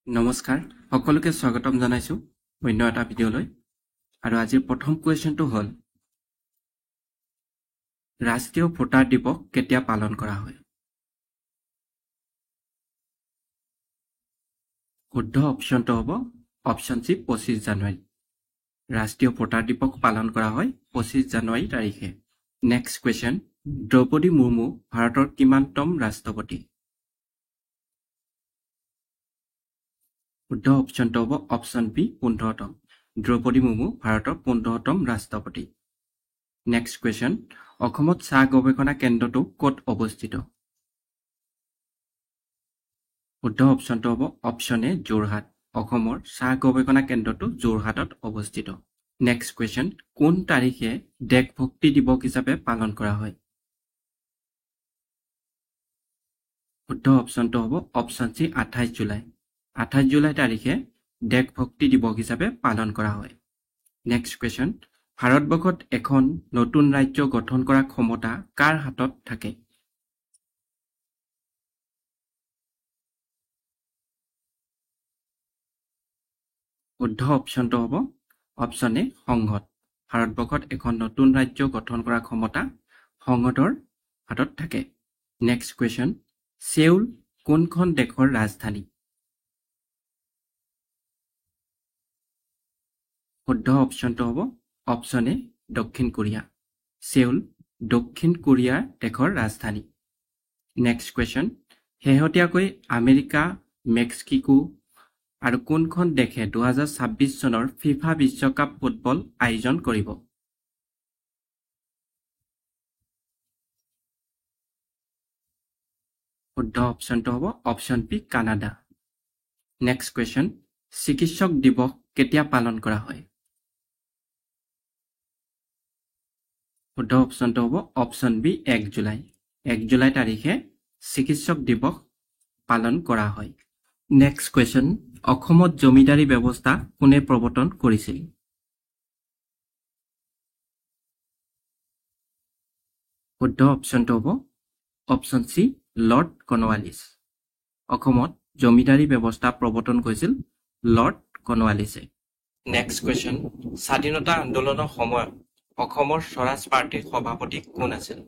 নমস্কাৰ সকলোকে স্বাগতম জনাইছো অন্য এটা ভিডিঅলৈ আৰু আজিৰ প্ৰথম কোৱেশ্চনটো হ'ল ৰাষ্ট্ৰীয় ভোটাৰ দিৱস কেতিয়া পালন কৰা হয় শুদ্ধ অপচনটো হ'ব অপচন সি 25 জানুৱাৰী ৰাষ্ট্ৰীয় ভোটাৰ দিৱস পালন কৰা হয় 25 জানুৱাৰী তাৰিখে নেক্সট কোৱেশ্চন দ্ৰৌপদী মুৰ্মু ভাৰতৰ কিমানতম ৰাষ্ট্ৰপতি শুদ্ধ অপচনটো হ'ব অপচন বি 15তম দ্ৰৌপদী মুৰ্মু ভাৰতৰ 15তম ৰাষ্ট্ৰপতি নেক্সট কোৱেশ্চন অসমত চাহ গৱেষণা কেন্দ্ৰটো ক'ত অৱস্থিত শুদ্ধ অপচনটো হ'ব অপচন এ যোৰহাট অসমৰ চাহ গৱেষণা কেন্দ্ৰটো যোৰহাটত অৱস্থিত নেক্সট কোৱেশ্চন কোন তাৰিখে দেশভক্তি দিৱস হিচাপে পালন কৰা হয় শুদ্ধ অপচনটো হ'ব অপচন সি 28 জুলাই 28 জুলাই তাৰিখে দেশভক্তি দিৱস হিচাপে পালন কৰা হয় নেক্সট কোৱেশ্চন ভাৰতবৰ্ষত এখন নতুন ৰাজ্য গঠন কৰাৰ ক্ষমতা কাৰ হাতত থাকে শুদ্ধ অপচনটো হ'ব অপচন এ সংসদ ভাৰতবৰ্ষত এখন নতুন ৰাজ্য গঠন কৰাৰ ক্ষমতা সংসদৰ হাতত থাকে নেক্সট কোৱেশ্চন সেউল কোনখন দেশৰ ৰাজধানী শুদ্ধ অপচনটো হ'ব অপচন এ দক্ষিণ কোৰিয়া সেউল দক্ষিণ কোৰিয়াৰ দেশৰ ৰাজধানী নেক্সট কোৱেশ্চন শেহতীয়াকৈ আমেৰিকা মেক্সিকো আৰু কোনখন দেশে 2026 চনৰ ফিফা বিশ্বকাপ ফুটবল আয়োজন কৰিব শুদ্ধ অপচনটো হ'ব option B Canada next question চিকিৎসক দিৱস কেতিয়া পালন কৰা হয় শুদ্ধ অপচনটো হ'ব অপচন বি 1 জুলাই 1 জুলাই তাৰিখে চিকিৎসক দিৱস পালন কৰা হয় নেক্সট কোৱেশ্চন অসমত জমিদাৰী ব্যৱস্থা কোনে প্ৰৱৰ্তন কৰিছিল শুদ্ধ অপচনটো হ'ব অপচন সি লৰ্ড কৰ্ণৱালিছ অসমত জমিদাৰী ব্যৱস্থা প্ৰৱৰ্তন কৰিছিল লৰ্ড কৰ্ণৱালিছে নেক্সট কোৱেশ্চন স্বাধীনতা আন্দোলনৰ সময়ত অসমৰ স্বৰাজ পাৰ্টিৰ সভাপতি কোন আছিল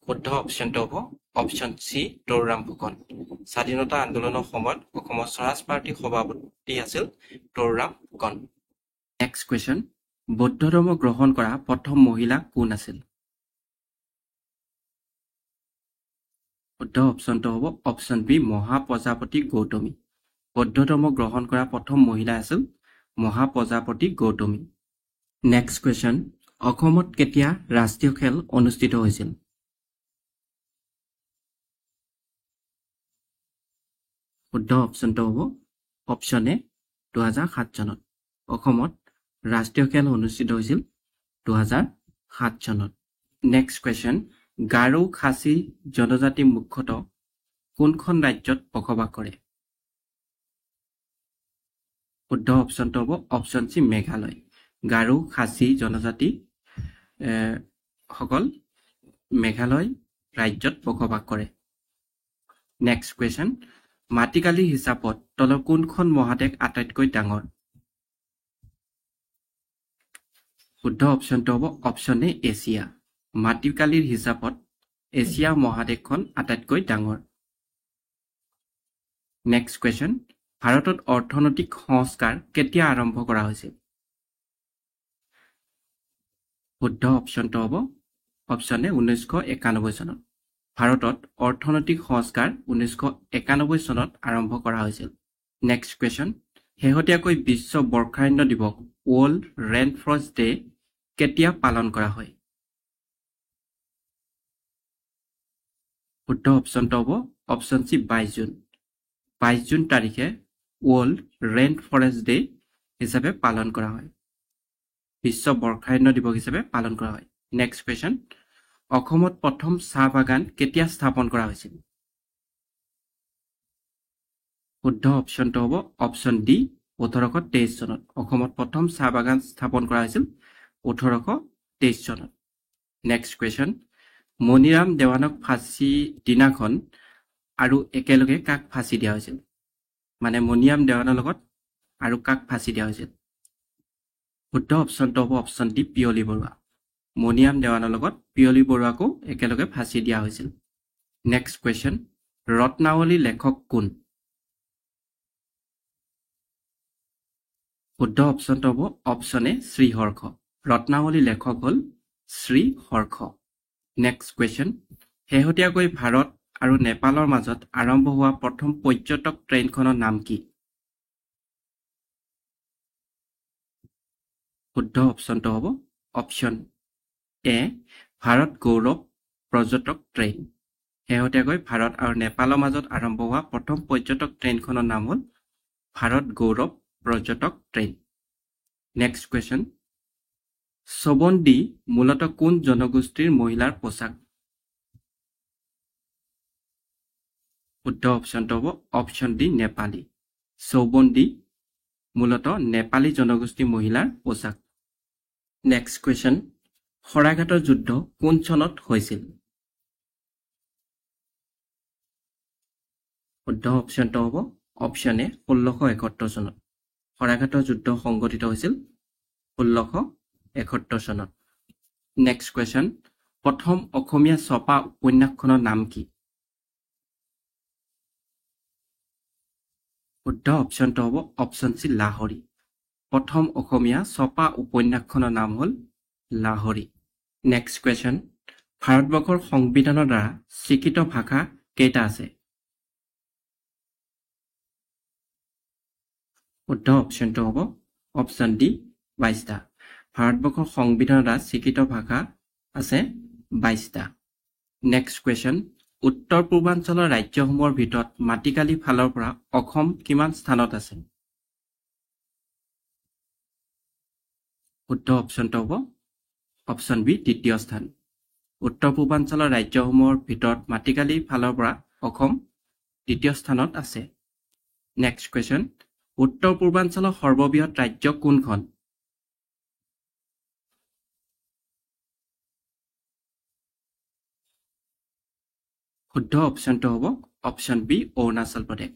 শুদ্ধ অপচনটো হ'ব অপচন সি তৰুৰাম ফুকন স্বাধীনতা আন্দোলনৰ সময়ত অসমৰ স্বৰাজ পাৰ্টিৰ সভাপতি আছিল তৰুৰাম ফুকন নেক্সট কোৱেশ্চন বৌদ্ধ ধৰ্ম গ্ৰহণ কৰা প্ৰথম মহিলা কোন আছিল শুদ্ধ অপচনটো হ'ব অপচন বি মহাপ্ৰজাপতি গৌতমী বৌদ্ধ ধৰ্ম গ্ৰহণ কৰা প্ৰথম মহিলা আছিল মহাপ্ৰজাপতি গৌতমী নেক্সট কোৱেশ্চন অসমত কেতিয়া ৰাষ্ট্ৰীয় খেল অনুষ্ঠিত হৈছিল শুদ্ধ অপচনটো হ'ব অপচন এ 2007 চনত অসমত ৰাষ্ট্ৰীয় খেল অনুষ্ঠিত হৈছিল 2007 চনত নেক্সট কোৱেশ্চন গাৰো খাচী জনজাতি মুখ্যতঃ কোনখন ৰাজ্যত বসবাস কৰে শুদ্ধ অপচনটো হ'ব অপচন সি মেঘালয় গাৰো খাচী জনজাতি সকল মেঘালয় ৰাজ্যত বসবাস কৰে নেক্সট কোৱেশ্চন মাটিকালি হিচাপত তলৰ কোনখন মহাদেশ আটাইতকৈ ডাঙৰ শুদ্ধ অপচনটো হ'ব অপচন এ এছিয়া মাটিকালিৰ হিচাপত এছিয়া মহাদেশখন আটাইতকৈ ডাঙৰ নেক্সট কোৱেশ্চন ভাৰতত অৰ্থনৈতিক সংস্কাৰ কেতিয়া আৰম্ভ কৰা হৈছিল শুদ্ধ অপচনটো হ'ব অপচন এ 1991 চনত ভাৰতত অৰ্থনৈতিক সংস্কাৰ 1991 চনত আৰম্ভ কৰা হৈছিল নেক্সট কোৱেশ্চন শেহতীয়াকৈ বিশ্ব বৰ্ষাৰণ্য দিৱস ৱৰ্ল্ড ৰেইন ফৰেষ্ট ডে কেতিয়া পালন কৰা হয় শুদ্ধ অপচনটো হ'ব অপচন সি 22 জুন 22 জুন তাৰিখে ৱৰ্ল্ড ৰেইন ফৰেষ্ট ডে হিচাপে পালন কৰা হয় বিশ্ব বৰ্ষাৰণ্য দিৱস হিচাপে পালন কৰা হয় নেক্সট কোৱেশ্চন অসমত প্ৰথম চাহ বাগান কেতিয়া স্থাপন কৰা হৈছিল শুদ্ধ অপচনটো হ'ব অপচন ডি 1823 চনত অসমত প্ৰথম চাহ বাগান স্থাপন কৰা হৈছিল 1823 চনত নেক্সট কোৱেশ্চন মণিৰাম দেৱানক ফাঁচি দিনাখন আৰু একেলগে কাক ফাঁচি দিয়া হৈছিল মানে মণিৰাম দেৱানৰ লগত আৰু কাক ফাঁচি দিয়া হৈছিল শুদ্ধ অপশ্যনটো হ'ব অপশ্যন ডি পিয়লি বৰুৱা মণিৰাম দেৱানৰ লগত পিয়লি বৰুৱাকো একেলগে ফাঁচি দিয়া হৈছিল নেক্সট কুৱেশ্যন ৰত্নাৱলী লেখক কোন শুদ্ধ অপশ্যনটো হ'ব অপশ্যন এ শ্ৰীহৰ্ষ ৰত্নাৱলী লেখক হ'ল শ্ৰীহৰ্ষ নেক্সট কুৱেশ্যন শেহতীয়াকৈ ভাৰত আৰু নেপালৰ মাজত আৰম্ভ হোৱা প্ৰথম পৰ্যটক ট্ৰেইনখনৰ নাম কি শুদ্ধ অপশ্যনটো হ'ব অপশ্যন এ ভাৰত গৌৰৱ পৰ্যটক ট্ৰেইন শেহতীয়াকৈ ভাৰত আৰু নেপালৰ মাজত আৰম্ভ হোৱা প্ৰথম পৰ্যটক ট্ৰেইনখনৰ নাম হ'ল ভাৰত গৌৰৱ পৰ্যটক ট্ৰেইন নেক্সট কুৱেশ্যন চৌবন্দী মূলতঃ কোন জনগোষ্ঠীৰ মহিলাৰ পোচাক শুদ্ধ অপশ্যনটো হ'ব অপশ্যন ডি নেপালী চৌবন্দী মূলতঃ নেপালী জনগোষ্ঠী মহিলাৰ পোচাক নেক্সট কুৱেশ্যন শৰাইঘাটৰ যুদ্ধ কোন চনত হৈছিল শুদ্ধ অপশ্যনটো হ'ব অপশ্যন এ 1671 চনত শৰাইঘাটৰ যুদ্ধ সংঘটিত হৈছিল 1671 চনত নেক্সট কুৱেশ্যন প্ৰথম অসমীয়া ছপা উপন্যাসখনৰ নাম কি শুদ্ধ অপশ্যনটো হ'ব অপশ্যন চি লাহৰী প্ৰথম অসমীয়া ছপা উপন্যাসখনৰ নাম হ'ল লাহৰী নেক্সট কুৱেশ্যন ভাৰতবৰ্ষৰ সংবিধানৰ দ্বাৰা স্বীকৃত ভাষা কেইটা আছে শুদ্ধ অপশ্যনটো হ'ব অপশ্যন ডি 22টা ভাৰতবৰ্ষৰ সংবিধানৰ দ্বাৰা স্বীকৃত ভাষা আছে 22টা নেক্সট কুৱেশ্যন উত্তৰ পূৰ্বাঞ্চলৰ ৰাজ্যসমূহৰ ভিতৰত মাটিকালি ফালৰ পৰা অসম কিমান স্থানত আছে শুদ্ধ অপশ্যনটো হ'ব অপশ্যন বি দ্বিতীয় স্থান উত্তৰ পূৰ্বাঞ্চলৰ ৰাজ্যসমূহৰ ভিতৰত মাটিকালি ফালৰ পৰা অসম দ্বিতীয় স্থানত আছে নেক্সট কুৱেশ্যন উত্তৰ পূৰ্বাঞ্চলৰ সৰ্ববৃহৎ ৰাজ্য কোনখন শুদ্ধ অপশ্যনটো হ'ব অপশ্যন বি অৰুণাচল প্ৰদেশ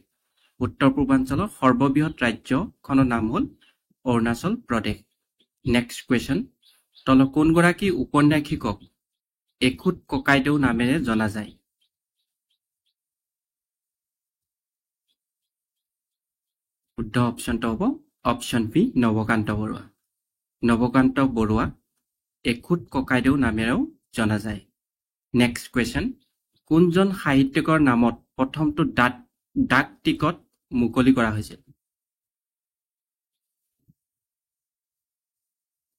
উত্তৰ পূৰ্বাঞ্চলৰ সৰ্ববৃহৎ ৰাজ্যখনৰ নাম হ'ল অৰুণাচল প্ৰদেশ নেক্সট কুৱেশ্যন তলৰ কোনগৰাকী উপন্যাসিকক এখুত ককাইদেউ নামেৰে জনা যায় শুদ্ধ অপশ্যনটো হ'ব অপশ্যন বি নৱকান্ত বৰুৱা নৱকান্ত বৰুৱা এখুত ককাইদেউ নামেৰেও জনা যায় নেক্সট কুৱেশ্যন কোনজন সাহিত্যিকৰ নামত প্ৰথমটো ডাক টিকট মুকলি কৰা হৈছিল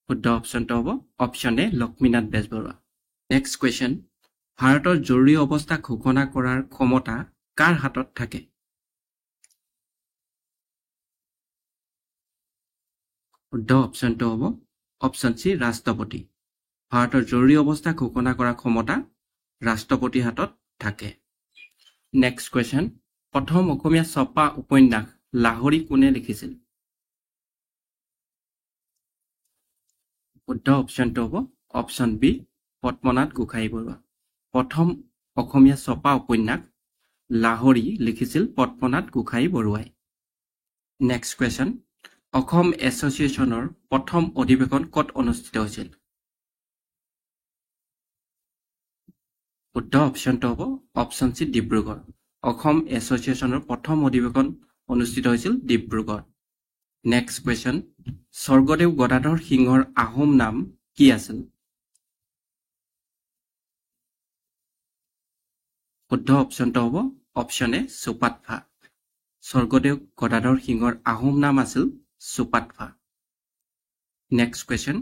শুদ্ধ অপশ্যনটো হ'ব option A Lakshminath Bezbaruah next question ভাৰতৰ জৰুৰী অৱস্থা ঘোষণা কৰাৰ ক্ষমতা কাৰ হাতত থাকে শুদ্ধ অপশ্যনটো হ'ব অপশ্যন চি ৰাষ্ট্ৰপতি ভাৰতৰ জৰুৰী অৱস্থা ঘোষণা কৰাৰ ক্ষমতা ৰাষ্ট্ৰপতিৰ হাতত থাকে নেক্সট কুৱেশ্যন প্ৰথম অসমীয়া ছপা উপন্যাস লাহৰী কোনে লিখিছিল শুদ্ধ অপশ্যনটো হ'ব অপশ্যন বি পদ্মনাথ গোহাঁই বৰুৱা প্ৰথম অসমীয়া ছপা উপন্যাস লাহৰী লিখিছিল পদ্মনাথ গোহাঁই বৰুৱাই নেক্সট কুৱেশ্যন অসম এছ'চিয়েশ্যনৰ প্ৰথম অধিৱেশন ক'ত অনুষ্ঠিত হৈছিল শুদ্ধ অপশ্যনটো হ'ব অপশ্যন চি ডিব্ৰুগড় অসম এছ'চিয়েশ্যনৰ প্ৰথম অধিৱেশন অনুষ্ঠিত হৈছিল ডিব্ৰুগড় নেক্সট কুৱেশ্যন স্বৰ্গদেউ গদাধৰ সিংহৰ আহোম নাম কি আছিল শুদ্ধ অপশ্যনটো হ'ব অপশ্যন এ চুপাতফা স্বৰ্গদেউ গদাধৰ সিংহৰ আহোম নাম আছিল চুপাতফা নেক্সট কুৱেশ্যন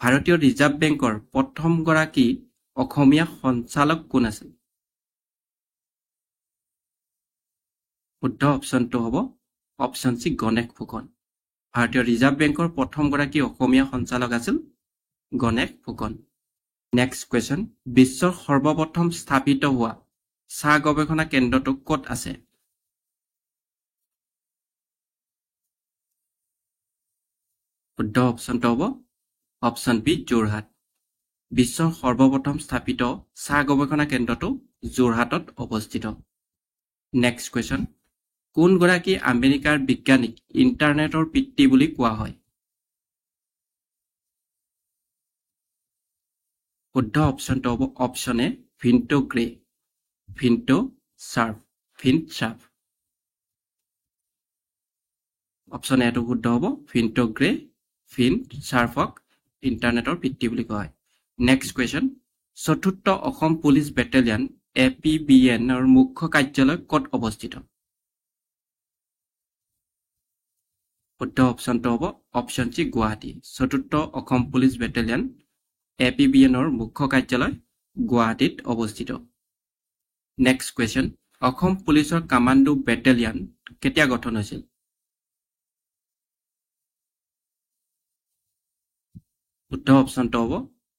ভাৰতীয় ৰিজাৰ্ভ বেংকৰ প্ৰথমগৰাকী অসমীয়া সঞ্চালক কোন আছিল শুদ্ধ অপশ্যনটো হ'ব অপশ্যন চি গণেশ ফুকন ভাৰতীয় ৰিজাৰ্ভ বেংকৰ প্ৰথমগৰাকী অসমীয়া সঞ্চালক আছিল গণেশ ফুকন নেক্সট কুৱেশ্যন বিশ্বৰ সৰ্বপ্ৰথম স্থাপিত হোৱা চাহ গৱেষণা কেন্দ্ৰটো ক'ত আছে শুদ্ধ অপশ্যনটো হ'ব অপশ্যন বি যোৰহাট বিশ্বৰ সৰ্বপ্ৰথম স্থাপিত চাহ গৱেষণা কেন্দ্ৰটো যোৰহাটত অৱস্থিত। নেক্সট কুৱেশ্যন, কোনগৰাকী আমেৰিকাৰ বিজ্ঞানীক ইণ্টাৰনেটৰ পিতৃ বুলি কোৱা হয়? শুদ্ধ অপশ্যনটো হ'ব option A Vinton Gray, Vinton Cerf, Vint Cerf. Option এটো শুদ্ধ হ'ব ভিণ্টো গ্ৰে, ভিন্ট চাৰ্ফক ইণ্টাৰনেটৰ পিতৃ বুলি কোৱা হয়। নেক্সট কুৱেশ্যন, চতুৰ্থ অসম পুলিচ বেটেলিয়ান APBNৰ মুখ্য কাৰ্যালয় ক'ত অৱস্থিত? শুদ্ধ অপশ্যনটো হ'ব অপশ্যন চি গুৱাহাটী। চতুৰ্থ অসম পুলিচ বেটেলিয়ান APBNৰ মুখ্য কাৰ্যালয় গুৱাহাটীত অৱস্থিত। নেক্সট কুৱেশ্যন, অসম পুলিচৰ কামাণ্ডো বেটেলিয়ান কেতিয়া গঠন হৈছিল? শুদ্ধ অপশ্যনটো হ'ব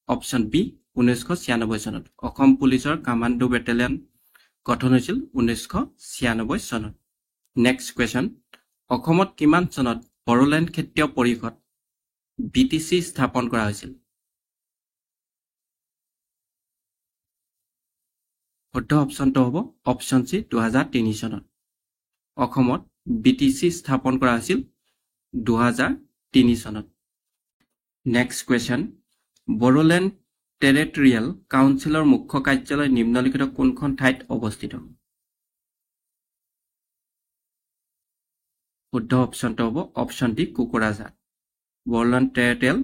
অপশ্যন বি 1996 চনত। অসম পুলিচৰ কামাণ্ডো বেটেলিয়ান গঠন হৈছিল 1996 চনত। নেক্সট কুৱেশ্যন, অসমত কিমান চনত বড়োলেণ্ড ক্ষেত্ৰীয় পৰিষদ BTC স্থাপন কৰা হৈছিল? শুদ্ধ অপশ্যনটো হ'ব অপশ্যন চি 2003 চনত। অসমত BTC স্থাপন কৰা হৈছিল 2003 চনত। নেক্সট কুৱেশ্যন, বড়োলেণ্ড টেৰিটৰিয়েল কাউন্সিলৰ মুখ্য কাৰ্যালয় নিম্নলিখিত কোনখন ঠাইত অৱস্থিত? শুদ্ধ অপশ্যনটো হ'ব option D Kokrajhar. Bodoland territorial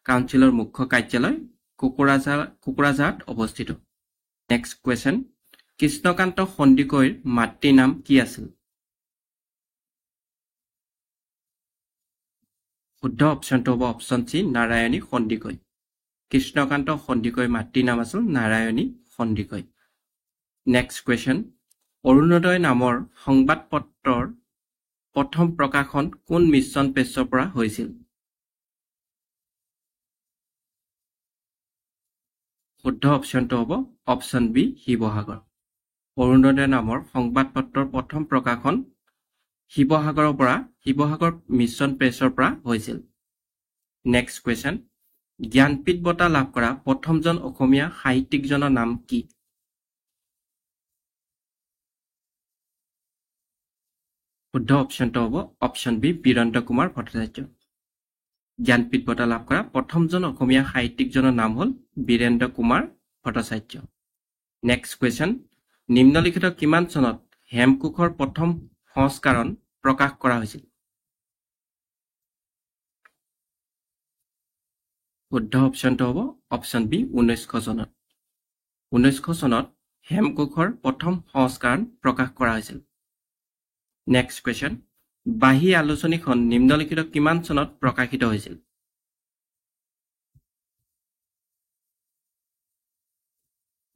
কাউন্সিলৰ মুখ্য কাৰ্যালয় কোকৰাঝাৰত অৱস্থিত। নেক্সট কুৱেশ্যন, কৃষ্ণকান্ত সন্দিকৈৰ মাতৃৰ নাম কি আছিল? শুদ্ধ অপশ্যনটো হ'ব অপশ্যন চি নাৰায়ণী সন্দিকৈ। কৃষ্ণকান্ত সন্দিকৈৰ মাতৃৰ নাম আছিল নাৰায়ণী সন্দিকৈ। নেক্সট কুৱেশ্যন, অৰুণোদয় নামৰ সংবাদপত্ৰৰ প্ৰথম প্ৰকাশন কোন মিছন প্ৰেছৰ পৰা হৈছিল? শুদ্ধ অপশ্যনটো হ'ব অপশ্যন বি শিৱসাগৰ। অৰুণোদয় নামৰ সংবাদপত্ৰৰ প্ৰথম প্ৰকাশন শিৱসাগৰ মিছন প্ৰেছৰ পৰা হৈছিল। নেক্সট কুৱেশ্যন, জ্ঞানপীঠ বঁটা লাভ কৰা প্ৰথমজন অসমীয়া সাহিত্যিকজনৰ নাম কি? শুদ্ধ অপশ্যনটো হ'ব অপশ্যন বি বীৰেন্দ্ৰ কুমাৰ ভট্টাচাৰ্য। জ্ঞানপীঠ বঁটা লাভ কৰা প্ৰথমজন অসমীয়া সাহিত্যিকজনৰ নাম হ'ল বীৰেন্দ্ৰ কুমাৰ ভট্টাচাৰ্য। নেক্সট কুৱেশ্যন, নিম্নলিখিত কিমান চনত হেমকোষৰ প্ৰথম সংস্কৰণ প্ৰকাশ কৰা হৈছিল? শুদ্ধ অপশ্যনটো হ'ব অপশ্যন বি 1900 চনত। 1900 চনত হেমকোষৰ প্ৰথম সংস্কৰণ প্ৰকাশ কৰা হৈছিল। নেক্সট কুৱেশ্যন, বাঁহী আলোচনীখন নিম্নলিখিত কিমান চনত প্ৰকাশিত হৈছিল?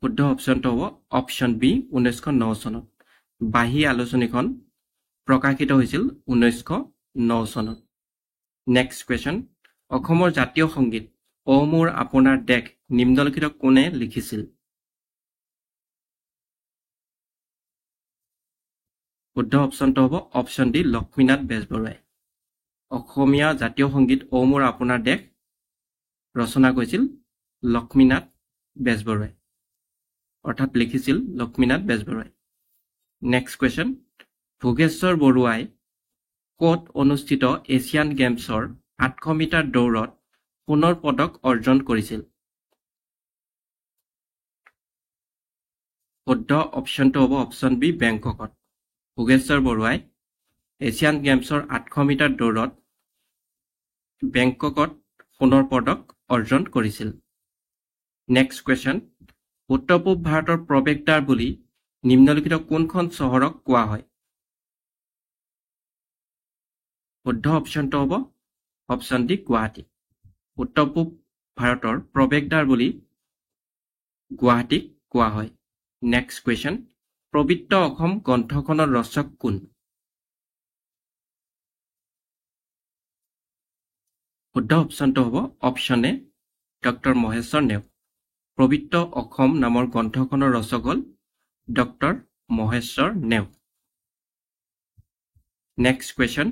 শুদ্ধ অপশ্যনটো হ'ব অপশ্যন বি 1909 চনত। বাঁহী আলোচনীখন প্ৰকাশিত হৈছিল 1909 চনত। নেক্সট কুৱেশ্যন, অসমৰ জাতীয় সংগীত অ মোৰ আপোনাৰ দেশ নিম্নলিখিত কোনে লিখিছিল? শুদ্ধ অপশ্যনটো হ'ব অপশ্যন ডি লক্ষ্মীনাথ বেজবৰুৱাই। অসমীয়া জাতীয় সংগীত অ মোৰ আপোনাৰ দেশ ৰচনা কৰিছিল লক্ষ্মীনাথ বেজবৰুৱাই, অৰ্থাৎ লিখিছিল লক্ষ্মীনাথ বেজবৰুৱাই। নেক্সট কুৱেশ্যন, ভোগেশ্বৰ বৰুৱাই ক'ত অনুষ্ঠিত এছিয়ান গেমছৰ 800 মিটাৰ দৌৰত সোণৰ পদক অৰ্জন কৰিছিল? শুদ্ধ অপশ্যনটো হ'ব অপশ্যন বি বেংককত। ভোগেশ্বৰ বৰুৱাই এছিয়ান গেমছৰ 800 মিটাৰ দৌৰত বেংককত সোণৰ পদক অৰ্জন কৰিছিল। নেক্সট কুৱেশ্যন, উত্তৰ পূব ভাৰতৰ প্ৰৱেশদ্বাৰ বুলি নিম্নলিখিত কোনখন চহৰক কোৱা হয়? শুদ্ধ অপশ্যনটো হ'ব অপশ্যন ডি গুৱাহাটী। উত্তৰ পূব ভাৰতৰ প্ৰৱেশদ্বাৰ বুলি গুৱাহাটীক কোৱা হয়। নেক্সট কুৱেশ্যন, পবিত্ৰ অসম গ্ৰন্থখনৰ ৰচক কোন? শুদ্ধ অপশ্যনটো হ'ব option A doctor Maheswar Neog. Pabitra Asom নামৰ গ্ৰন্থখনৰ ৰচক হ'ল doctor Maheswar Neog. Next question,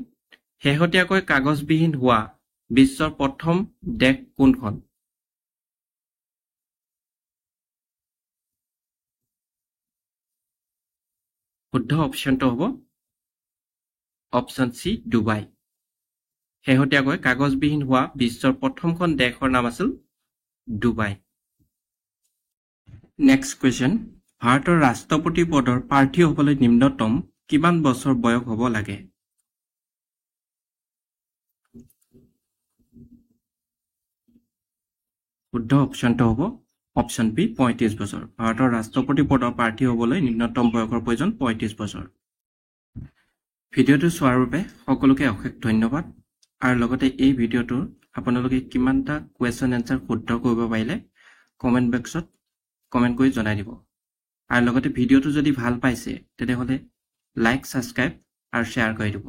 শেহতীয়াকৈ কাগজবিহীন হোৱা বিশ্বৰ প্ৰথম দেশ কোনখন? শুদ্ধ অপশ্যনটো হ'ব অপশ্যন চি ডুবাই শেহতীয়াকৈ কাগজবিহীন হোৱা বিশ্বৰ প্ৰথমখন দেশৰ নাম আছিল ডুবাই নেক্সট কুৱেশ্যন ভাৰতৰ ৰাষ্ট্ৰপতি পদৰ প্ৰাৰ্থী হ'বলৈ নিম্নতম কিমান বছৰ বয়স হ'ব লাগে শুদ্ধ অপশ্যনটো হ'ব অপশ্যন বি 35 বছৰ ভাৰতৰ ৰাষ্ট্ৰপতি পদৰ প্ৰাৰ্থী হ'বলৈ নিম্নতম বয়সৰ প্ৰয়োজন 35 বছৰ ভিডিঅ'টো চোৱাৰ বাবে সকলোকে অশেষ ধন্যবাদ আৰু লগতে এই ভিডিঅ'টো আপোনালোকে কিমানটা কুৱেশ্যন এনসাৰ শুদ্ধ কৰিব পাৰিলে কমেন্ট বক্সত কমেন্ট কৰি জনাই দিব আৰু লগতে ভিডিঅ'টো যদি ভাল পাইছে তেতিয়াহ'লে লাইক সাবস্ক্ৰাইব আৰু শ্বেয়াৰ কৰি দিব